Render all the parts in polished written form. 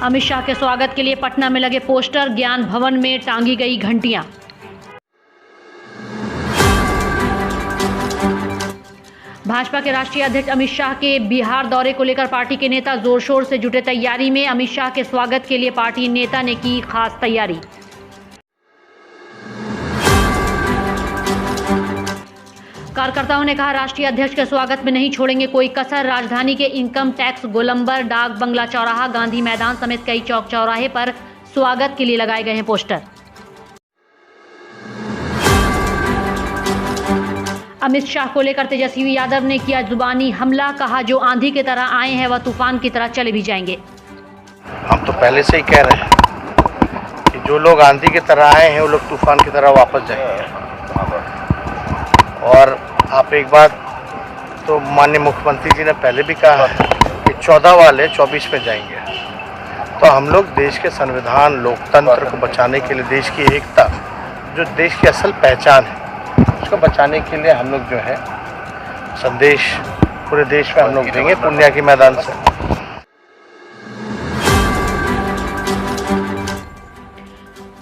अमित शाह के स्वागत के लिए पटना में लगे पोस्टर, ज्ञान भवन में टांगी गई घंटियां। भाजपा के राष्ट्रीय अध्यक्ष अमित शाह के बिहार दौरे को लेकर पार्टी के नेता जोर शोर से जुटे तैयारी में। अमित शाह के स्वागत के लिए पार्टी नेता ने की खास तैयारी। कार्यकर्ताओं ने कहा, राष्ट्रीय अध्यक्ष के स्वागत में नहीं छोड़ेंगे कोई कसर। राजधानी के इनकम टैक्स, गोलंबर, डाक बंगला चौराहा, गांधी मैदान समेत कई चौक चौराहे पर स्वागत के लिए लगाए गए हैं पोस्टर। अमित शाह को लेकर तेजस्वी यादव ने किया जुबानी हमला। कहा, जो आंधी की तरह आए हैं वह तूफान की तरह चले भी जाएंगे। हम तो पहले से ही कह रहे हैं कि जो लोग आंधी की तरह आए हैं वो लोग तूफान की तरह वापस जाएंगे। और आप एक बात तो माननीय मुख्यमंत्री जी ने पहले भी कहा है कि 14 वाले 24 पे जाएंगे। तो हम लोग देश के संविधान, लोकतंत्र को बचाने के लिए, देश की एकता, जो देश की असल पहचान है, उसको बचाने के लिए हम लोग जो है संदेश पूरे देश में हम लोग देंगे पुण्या के मैदान से।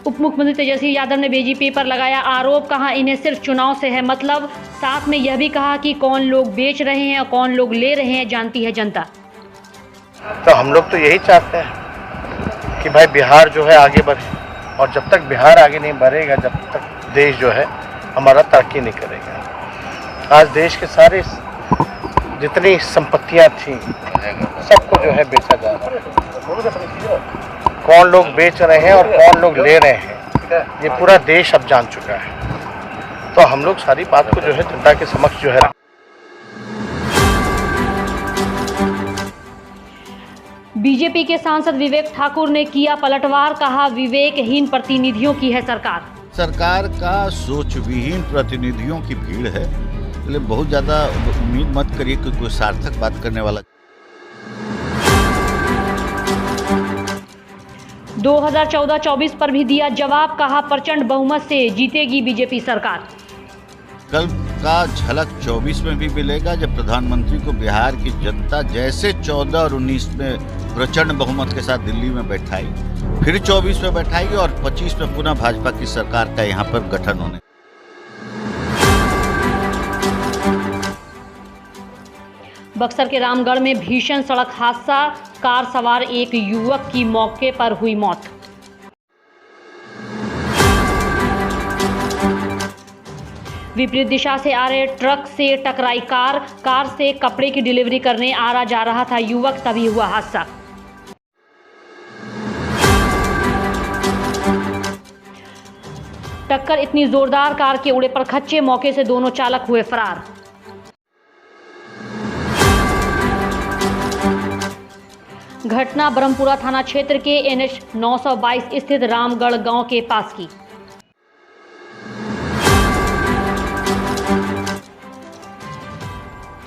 उप मुख्यमंत्री तेजस्वी यादव ने बीजेपी पर लगाया आरोप। कहा, इन्हें सिर्फ चुनाव से है मतलब। साथ में यह भी कहा कि कौन लोग बेच रहे हैं और कौन लोग ले रहे हैं जानती है जनता। तो हम लोग तो यही चाहते हैं कि भाई बिहार जो है आगे बढ़े, और जब तक बिहार आगे नहीं बढ़ेगा, जब तक देश जो है हमारा तरक्की नहीं करेगा। आज देश के सारे जितनी संपत्तियां थी सबको जो है बेचा जा रहा है। कौन लोग बेच रहे हैं और कौन लोग ले रहे हैं ये पूरा देश अब जान चुका है। तो हम लोग सारी बात को जो है जनता के समक्ष जो है। बीजेपी के सांसद विवेक ठाकुर ने किया पलटवार। कहा, विवेकहीन प्रतिनिधियों की है सरकार। सरकार का सोच विहीन प्रतिनिधियों की भीड़ है, इसलिए बहुत ज्यादा उम्मीद मत करिए कि कोई सार्थक बात करने वाला। 2014-24 पर भी दिया जवाब। कहा, प्रचंड बहुमत से जीतेगी बीजेपी सरकार। कल का झलक 24 में भी मिलेगा, जब प्रधानमंत्री को बिहार की जनता जैसे 14 और 19 में प्रचंड बहुमत के साथ दिल्ली में बैठाई, फिर 24 में बैठाएगी और 25 में पुनः भाजपा की सरकार का यहाँ पर गठन होने। बक्सर के रामगढ़ में भीषण सड़क हादसा। कार सवार एक युवक की मौके पर हुई मौत। विपरीत दिशा से आ रहे ट्रक से टकराई कार। कार से कपड़े की डिलीवरी करने जा रहा था युवक, तभी हुआ हादसा। टक्कर इतनी जोरदार, कार के उड़े पर खच्चे। मौके से दोनों चालक हुए फरार। घटना ब्रह्मपुरा थाना क्षेत्र के NH 922 स्थित रामगढ़ गांव के पास की।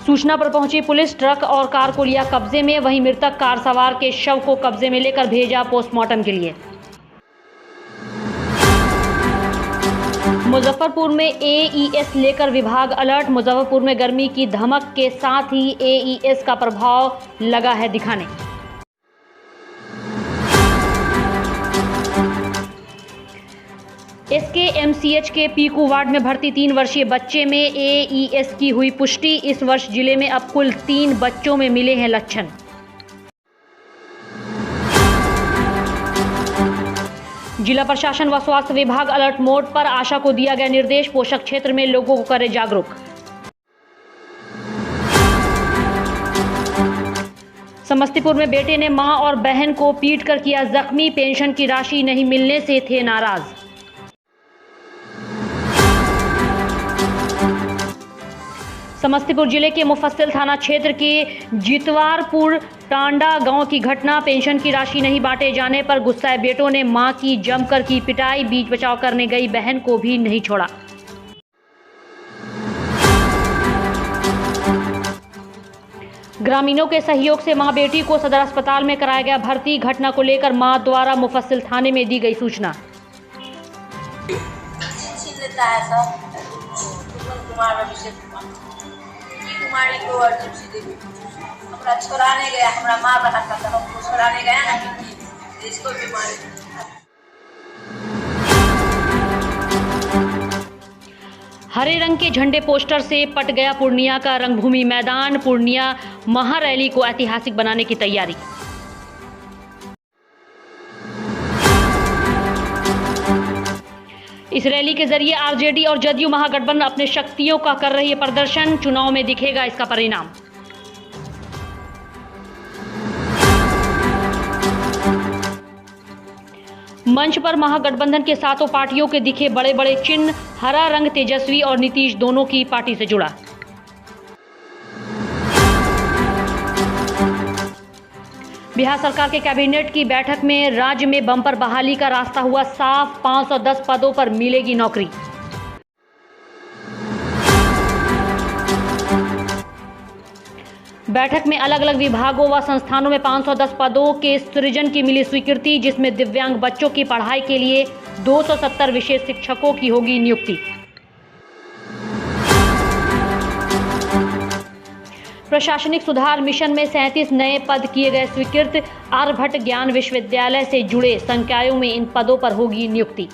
सूचना पर पहुंची पुलिस ट्रक और कार को लिया कब्जे में। वहीं मृतक कार सवार के शव को कब्जे में लेकर भेजा पोस्टमार्टम के लिए। मुजफ्फरपुर में AES लेकर विभाग अलर्ट। मुजफ्फरपुर में गर्मी की धमक के साथ ही AES का प्रभाव लगा है दिखाने। SKMCH के पीकू वार्ड में भर्ती 3 वर्षीय बच्चे में AES की हुई पुष्टि। इस वर्ष जिले में अब कुल 3 बच्चों में मिले हैं लक्षण। जिला प्रशासन व स्वास्थ्य विभाग अलर्ट मोड पर। आशा को दिया गया निर्देश, पोषक क्षेत्र में लोगों को करे जागरूक। समस्तीपुर में बेटे ने मां और बहन को पीटकर किया जख्मी। पेंशन की राशि नहीं मिलने से थे नाराज। समस्तीपुर जिले के मुफस्सिल थाना क्षेत्र के जितवारपुर टांडा गांव की घटना। पेंशन की राशि नहीं बांटे जाने पर गुस्साए बेटों ने मां की जमकर की पिटाई। बीच बचाव करने गई बहन को भी नहीं छोड़ा। ग्रामीणों के सहयोग से मां बेटी को सदर अस्पताल में कराया गया भर्ती। घटना को लेकर मां द्वारा मुफस्सिल थाने में दी गई सूचना। कुमारी को अर्जुन सी देवी हमारा छोड़ाने गया, हमारा माँ बना था, हमको छोड़ाने गया ना। इसको बीमारी हरे रंग के झंडे पोस्टर से पट गया पूर्णिया का रंगभूमि मैदान। पूर्णिया महारैली को ऐतिहासिक बनाने की तैयारी। इस रैली के जरिए आरजेडी और जदयू महागठबंधन अपने शक्तियों का कर रही है प्रदर्शन। चुनाव में दिखेगा इसका परिणाम। मंच पर महागठबंधन के सातों पार्टियों के दिखे बड़े बड़े चिन्ह। हरा रंग तेजस्वी और नीतीश दोनों की पार्टी से जुड़ा। बिहार सरकार के कैबिनेट की बैठक में राज्य में बम्पर बहाली का रास्ता हुआ साफ। 510 पदों पर मिलेगी नौकरी। बैठक में अलग अलग विभागों व संस्थानों में 510 पदों के सृजन की मिली स्वीकृति, जिसमें दिव्यांग बच्चों की पढ़ाई के लिए 270 विशेष शिक्षकों की होगी नियुक्ति। प्रशासनिक सुधार मिशन में 37 नए पद किए गए स्वीकृत। आर्यभट्ट ज्ञान विश्वविद्यालय से जुड़े संकायों में इन पदों पर होगी नियुक्ति।